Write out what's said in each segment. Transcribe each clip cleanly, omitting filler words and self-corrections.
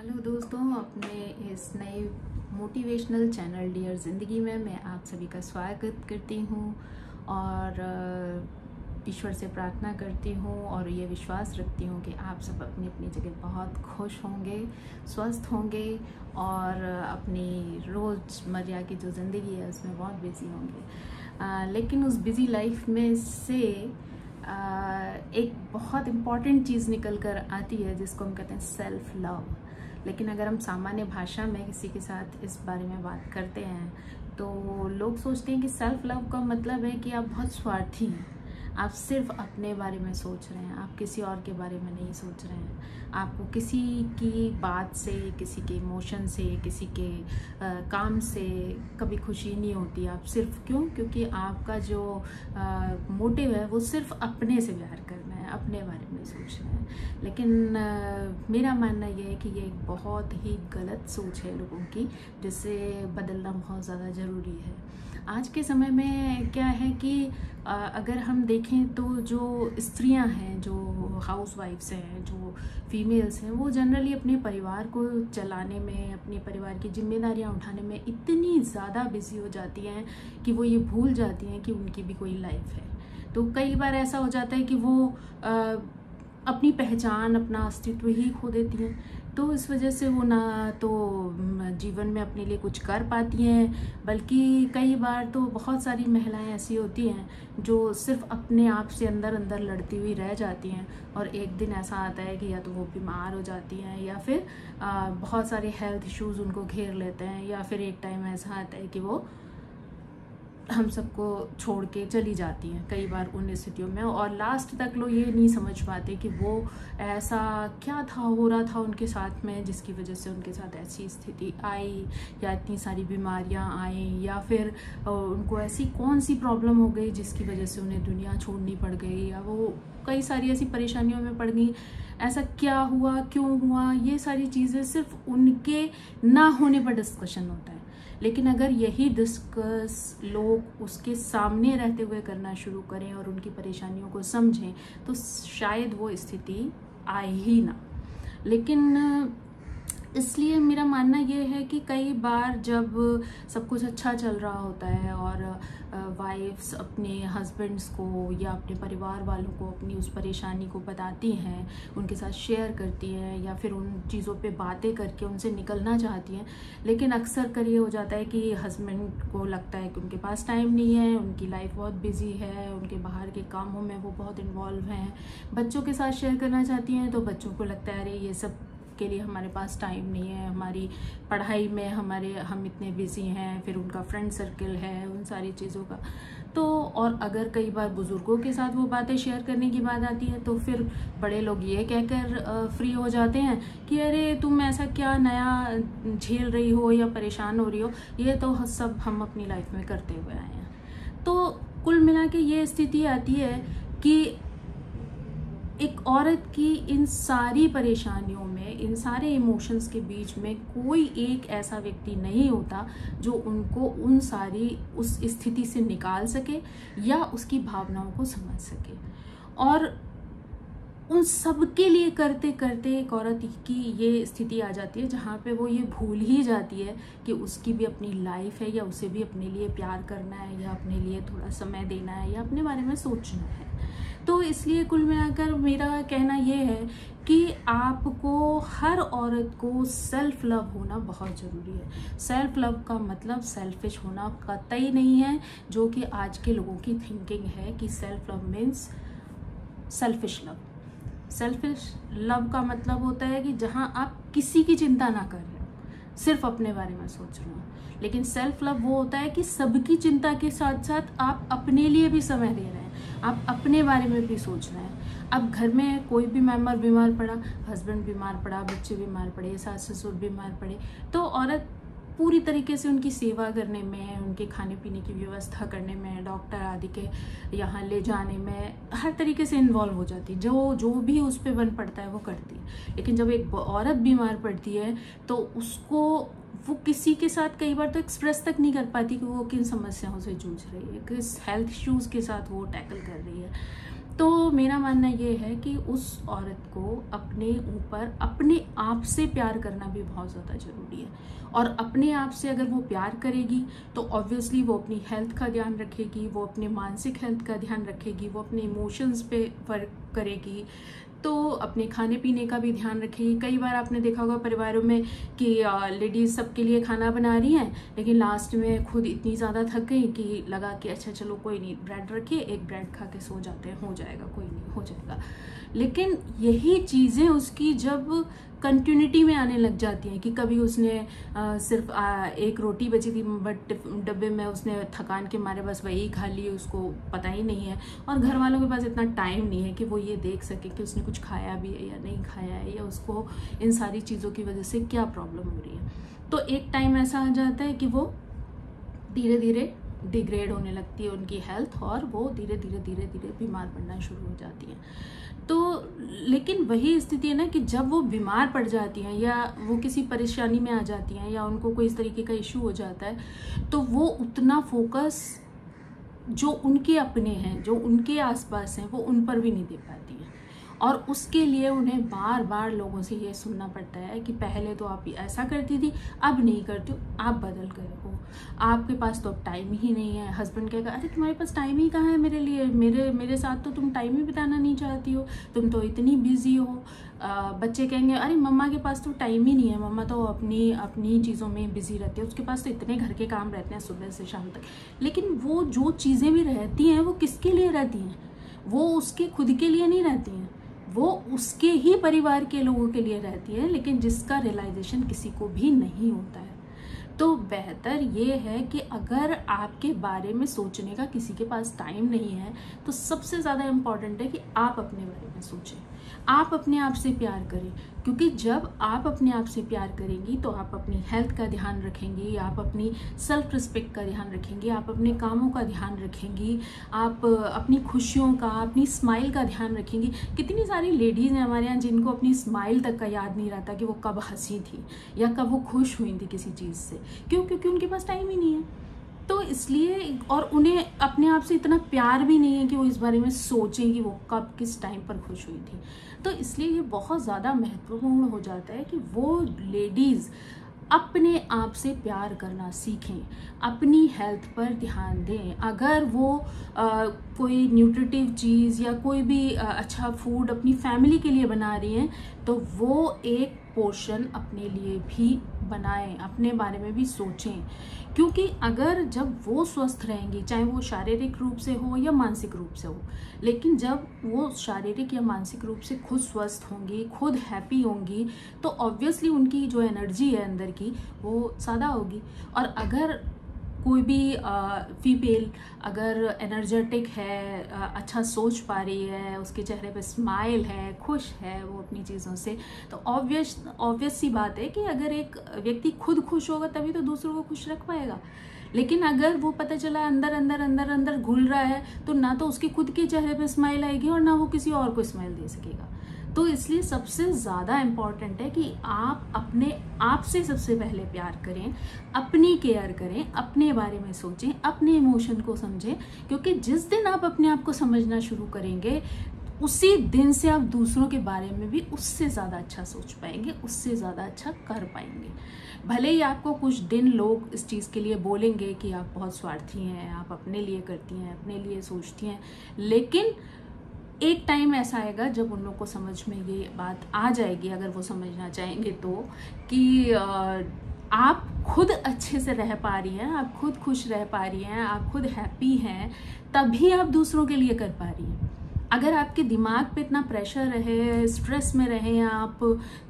Hello दोस्तों, अपने इस नए मोटिवेशनल चैनल डियर ज़िंदगी में मैं आप सभी का स्वागत करती हूँ और ईश्वर से प्रार्थना करती हूँ और ये विश्वास रखती हूँ कि आप सब अपनी अपनी जगह बहुत खुश होंगे, स्वस्थ होंगे और अपनी रोज़मर्रा की जो ज़िंदगी है उसमें बहुत बिज़ी होंगे। लेकिन उस बिज़ी लाइफ में से एक बहुत इम्पॉर्टेंट चीज़ निकल कर आती है जिसको हम कहते हैं सेल्फ लव। लेकिन अगर हम सामान्य भाषा में किसी के साथ इस बारे में बात करते हैं तो लोग सोचते हैं कि सेल्फ लव का मतलब है कि आप बहुत स्वार्थी हैं, आप सिर्फ अपने बारे में सोच रहे हैं, आप किसी और के बारे में नहीं सोच रहे हैं। आपको किसी की बात से, किसी के इमोशन से, किसी के काम से कभी खुशी नहीं होती। आप सिर्फ क्योंकि आपका जो मोटिव है वो सिर्फ अपने से प्यार करना है, अपने बारे में सोचना है। लेकिन मेरा मानना ये है कि ये एक बहुत ही गलत सोच है लोगों की, जिससे बदलना बहुत ज़्यादा ज़रूरी है। आज के समय में क्या है कि अगर हम देखें तो जो स्त्रियां हैं, जो हाउसवाइफ्स हैं, जो फीमेल्स हैं, वो जनरली अपने परिवार को चलाने में, अपने परिवार की जिम्मेदारियां उठाने में इतनी ज़्यादा बिजी हो जाती हैं कि वो ये भूल जाती हैं कि उनकी भी कोई लाइफ है। तो कई बार ऐसा हो जाता है कि वो अपनी पहचान, अपना अस्तित्व ही खो देती हैं। तो इस वजह से वो ना तो जीवन में अपने लिए कुछ कर पाती हैं, बल्कि कई बार तो बहुत सारी महिलाएं ऐसी होती हैं जो सिर्फ अपने आप से अंदर अंदर लड़ती हुई रह जाती हैं और एक दिन ऐसा आता है कि या तो वो बीमार हो जाती हैं या फिर बहुत सारे हेल्थ इश्यूज़ उनको घेर लेते हैं, या फिर एक टाइम ऐसा आता है कि वो हम सबको छोड़ के चली जाती हैं कई बार उन स्थितियों में। और लास्ट तक लोग ये नहीं समझ पाते कि वो ऐसा क्या था, हो रहा था उनके साथ में जिसकी वजह से उनके साथ ऐसी स्थिति आई, या इतनी सारी बीमारियां आई, या फिर उनको ऐसी कौन सी प्रॉब्लम हो गई जिसकी वजह से उन्हें दुनिया छोड़नी पड़ गई, या वो कई सारी ऐसी परेशानियों में पड़ गई। ऐसा क्या हुआ, क्यों हुआ, ये सारी चीज़ें सिर्फ उनके ना होने पर डिस्कशन होता है। लेकिन अगर यही डिस्कस लोग उसके सामने रहते हुए करना शुरू करें और उनकी परेशानियों को समझें तो शायद वो स्थिति आए ही ना। लेकिन इसलिए मेरा मानना ये है कि कई बार जब सब कुछ अच्छा चल रहा होता है और वाइफ्स अपने हस्बैंड्स को या अपने परिवार वालों को अपनी उस परेशानी को बताती हैं, उनके साथ शेयर करती हैं, या फिर उन चीज़ों पे बातें करके उनसे निकलना चाहती हैं, लेकिन अक्सर कर ये हो जाता है कि हस्बैंड को लगता है कि उनके पास टाइम नहीं है, उनकी लाइफ बहुत बिजी है, उनके बाहर के कामों में वो बहुत इन्वॉल्व हैं। बच्चों के साथ शेयर करना चाहती हैं तो बच्चों को लगता है अरे ये सब के लिए हमारे पास टाइम नहीं है, हमारी पढ़ाई में हम इतने बिजी हैं, फिर उनका फ्रेंड सर्कल है, उन सारी चीज़ों का। तो और अगर कई बार बुज़ुर्गों के साथ वो बातें शेयर करने की बात आती है तो फिर बड़े लोग ये कहकर फ्री हो जाते हैं कि अरे तुम ऐसा क्या नया झेल रही हो या परेशान हो रही हो, ये तो सब हम अपनी लाइफ में करते हुए आए हैं। तो कुल मिला के ये स्थिति आती है कि एक औरत की इन सारी परेशानियों में, इन सारे इमोशंस के बीच में कोई एक ऐसा व्यक्ति नहीं होता जो उनको उस स्थिति से निकाल सके या उसकी भावनाओं को समझ सके। और उन सब के लिए करते करते एक औरत की ये स्थिति आ जाती है जहाँ पे वो ये भूल ही जाती है कि उसकी भी अपनी लाइफ है, या उसे भी अपने लिए प्यार करना है, या अपने लिए थोड़ा समय देना है, या अपने बारे में सोचना है। तो इसलिए कुल मिलाकर मेरा कहना ये है कि आपको, हर औरत को सेल्फ लव होना बहुत ज़रूरी है। सेल्फ लव का मतलब सेल्फिश होना कतई नहीं है, जो कि आज के लोगों की थिंकिंग है कि self love means selfish love. Selfish love का मतलब होता है कि जहाँ आप किसी की चिंता ना कर रहे हो, सिर्फ अपने बारे में सोच रहे हो। लेकिन सेल्फ लव वो होता है कि सबकी चिंता के साथ साथ आप अपने लिए भी समय दे रहे हैं, आप अपने बारे में भी सोच रहे हैं। अब घर में कोई भी मेंबर बीमार पड़ा, हस्बैंड बीमार पड़ा, बच्चे बीमार पड़े, सास ससुर बीमार पड़े, तो औरत पूरी तरीके से उनकी सेवा करने में, उनके खाने पीने की व्यवस्था करने में, डॉक्टर आदि के यहाँ ले जाने में हर तरीके से इन्वॉल्व हो जाती है। जो भी उस पर बन पड़ता है वो करती है। लेकिन जब एक औरत बीमार पड़ती है तो उसको वो किसी के साथ कई बार तो एक्सप्रेस तक नहीं कर पाती कि वो किन समस्याओं से जूझ रही है, किस हेल्थ इश्यूज़ के साथ वो टैकल कर रही है। तो मेरा मानना ये है कि उस औरत को अपने ऊपर अपने आप से प्यार करना भी बहुत ज़्यादा ज़रूरी है। और अपने आप से अगर वो प्यार करेगी तो ऑब्वियसली वो अपनी हेल्थ का ध्यान रखेगी, वो अपने मानसिक हेल्थ का ध्यान रखेगी, वो अपने इमोशंस पे वर्क करेगी, तो अपने खाने पीने का भी ध्यान रखेगी। कई बार आपने देखा होगा परिवारों में कि लेडीज़ सबके लिए खाना बना रही हैं, लेकिन लास्ट में खुद इतनी ज़्यादा थक गई कि लगा कि अच्छा चलो कोई नहीं, ब्रेड रखिए, एक ब्रेड खा के सो जाते हैं, हो जाएगा, कोई नहीं, हो जाएगा। लेकिन यही चीज़ें उसकी जब कंटिन्यूटी में आने लग जाती हैं कि कभी उसने सिर्फ एक रोटी बची थी बट डब्बे में उसने थकान के मारे बस वही खा ली, उसको पता ही नहीं है, और घर वालों के पास इतना टाइम नहीं है कि वो ये देख सके कि उसने कुछ खाया भी है या नहीं खाया है, या उसको इन सारी चीज़ों की वजह से क्या प्रॉब्लम हो रही है। तो एक टाइम ऐसा आ जाता है कि वो धीरे धीरे डिग्रेड होने लगती है उनकी हेल्थ, और वो धीरे धीरे बीमार पड़ना शुरू हो जाती हैं। तो लेकिन वही स्थिति है ना कि जब वो बीमार पड़ जाती हैं या वो किसी परेशानी में आ जाती हैं या उनको कोई इस तरीके का इशू हो जाता है, तो वो उतना फोकस जो उनके अपने हैं, जो उनके आसपास हैं, वो उन पर भी नहीं दे पाती हैं। और उसके लिए उन्हें बार बार लोगों से ये सुनना पड़ता है कि पहले तो आप ऐसा करती थी, अब नहीं करती हो, आप बदल गए हो, आपके पास तो अब टाइम ही नहीं है। हस्बैंड कहेगा अरे तुम्हारे पास टाइम ही कहाँ है मेरे लिए, मेरे साथ तो तुम टाइम ही बिताना नहीं चाहती हो, तुम तो इतनी बिजी हो। बच्चे कहेंगे अरे मम्मा के पास तो टाइम ही नहीं है, मम्मा तो अपनी चीज़ों में बिजी रहती है, उसके पास तो इतने घर के काम रहते हैं सुबह से शाम तक। लेकिन वो जो चीज़ें भी रहती हैं वो किसके लिए रहती हैं? वो उसके खुद के लिए नहीं रहती हैं, वो उसके ही परिवार के लोगों के लिए रहती है, लेकिन जिसका रियलाइजेशन किसी को भी नहीं होता है। तो बेहतर ये है कि अगर आपके बारे में सोचने का किसी के पास टाइम नहीं है, तो सबसे ज़्यादा इम्पॉर्टेंट है कि आप अपने बारे में सोचें, आप अपने आप से प्यार करें। क्योंकि जब आप अपने आप से प्यार करेंगी तो आप अपनी हेल्थ का ध्यान रखेंगी, आप अपनी सेल्फ रिस्पेक्ट का ध्यान रखेंगी, आप अपने कामों का ध्यान रखेंगी, आप अपनी खुशियों का, अपनी स्माइल का ध्यान रखेंगी। कितनी सारी लेडीज़ हैं हमारे यहाँ जिनको अपनी स्माइल तक का याद नहीं रहता कि वो कब हंसी थी या कब वो खुश हुई थी किसी चीज़ से। क्यों? क्योंकि उनके पास टाइम ही नहीं है। तो इसलिए, और उन्हें अपने आप से इतना प्यार भी नहीं है कि वो इस बारे में सोचें कि वो कब किस टाइम पर खुश हुई थी। तो इसलिए ये बहुत ज़्यादा महत्वपूर्ण हो जाता है कि वो लेडीज़ अपने आप से प्यार करना सीखें, अपनी हेल्थ पर ध्यान दें। अगर वो कोई न्यूट्रिटिव चीज़ या कोई भी अच्छा फूड अपनी फैमिली के लिए बना रही हैं, तो वो एक पोर्शन अपने लिए भी बनाएं, अपने बारे में भी सोचें। क्योंकि अगर जब वो स्वस्थ रहेंगी, चाहे वो शारीरिक रूप से हो या मानसिक रूप से हो, लेकिन जब वो शारीरिक या मानसिक रूप से खुद स्वस्थ होंगी, खुद हैप्पी होंगी, तो ऑब्वियसली उनकी जो एनर्जी है अंदर की वो ज़्यादा होगी। और अगर कोई भी फीमेल अगर एनर्जेटिक है, अच्छा सोच पा रही है, उसके चेहरे पे स्माइल है, खुश है वो अपनी चीज़ों से, तो ऑब्वियस सी बात है कि अगर एक व्यक्ति खुद खुश होगा तभी तो दूसरों को खुश रख पाएगा। लेकिन अगर वो पता चला अंदर अंदर अंदर अंदर घुल रहा है, तो ना तो उसके खुद के चेहरे पे स्माइल आएगी और ना वो किसी और को स्माइल दे सकेगा। तो इसलिए सबसे ज़्यादा इम्पॉर्टेंट है कि आप अपने आप से सबसे पहले प्यार करें, अपनी केयर करें, अपने बारे में सोचें, अपने इमोशन को समझें। क्योंकि जिस दिन आप अपने आप को समझना शुरू करेंगे, उसी दिन से आप दूसरों के बारे में भी उससे ज़्यादा अच्छा सोच पाएंगे, उससे ज़्यादा अच्छा कर पाएंगे। भले ही आपको कुछ दिन लोग इस चीज़ के लिए बोलेंगे कि आप बहुत स्वार्थी हैं, आप अपने लिए करती हैं, अपने लिए सोचती हैं, लेकिन एक टाइम ऐसा आएगा जब उन लोग को समझ में ये बात आ जाएगी, अगर वो समझना चाहेंगे तो, कि आप खुद अच्छे से रह पा रही हैं, आप खुद खुश रह पा रही हैं, आप खुद हैप्पी हैं, तभी आप दूसरों के लिए कर पा रही हैं। अगर आपके दिमाग पे इतना प्रेशर रहे, स्ट्रेस में रहें, आप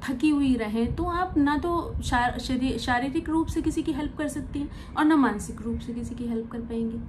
थकी हुई रहें, तो आप ना तो शारीरिक रूप से किसी की हेल्प कर सकती हैं और ना मानसिक रूप से किसी की हेल्प कर पाएंगी।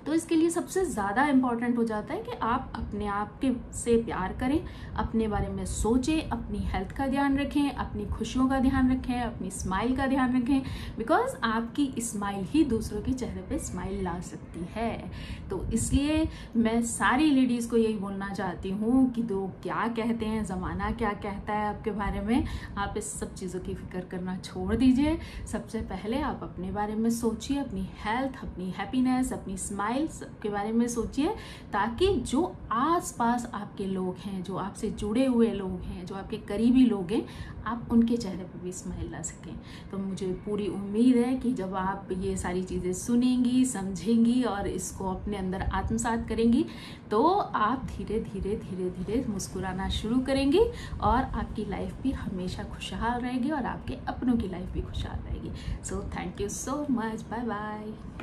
तो इसके लिए सबसे ज़्यादा इम्पॉर्टेंट हो जाता है कि आप अपने आप के से प्यार करें, अपने बारे में सोचें, अपनी हेल्थ का ध्यान रखें, अपनी खुशियों का ध्यान रखें, अपनी स्माइल का ध्यान रखें, बिकॉज आपकी स्माइल ही दूसरों के चेहरे पे स्माइल ला सकती है। तो इसलिए मैं सारी लेडीज़ को यही बोलना चाहती हूँ कि लोग क्या कहते हैं, ज़माना क्या कहता है आपके बारे में, आप इस सब चीज़ों की फिक्र करना छोड़ दीजिए। सबसे पहले आप अपने बारे में सोचिए, अपनी हेल्थ, अपनी हैप्पीनेस, अपनी स्माइल स्माइल्स के बारे में सोचिए, ताकि जो आसपास आपके लोग हैं, जो आपसे जुड़े हुए लोग हैं, जो आपके करीबी लोग हैं, आप उनके चेहरे पर भी स्माइल ला सकें। तो मुझे पूरी उम्मीद है कि जब आप ये सारी चीज़ें सुनेंगी, समझेंगी और इसको अपने अंदर आत्मसात करेंगी, तो आप धीरे धीरे धीरे धीरे मुस्कुराना शुरू करेंगी और आपकी लाइफ भी हमेशा खुशहाल रहेगी और आपके अपनों की लाइफ भी खुशहाल रहेगी। So thank you so much, bye bye.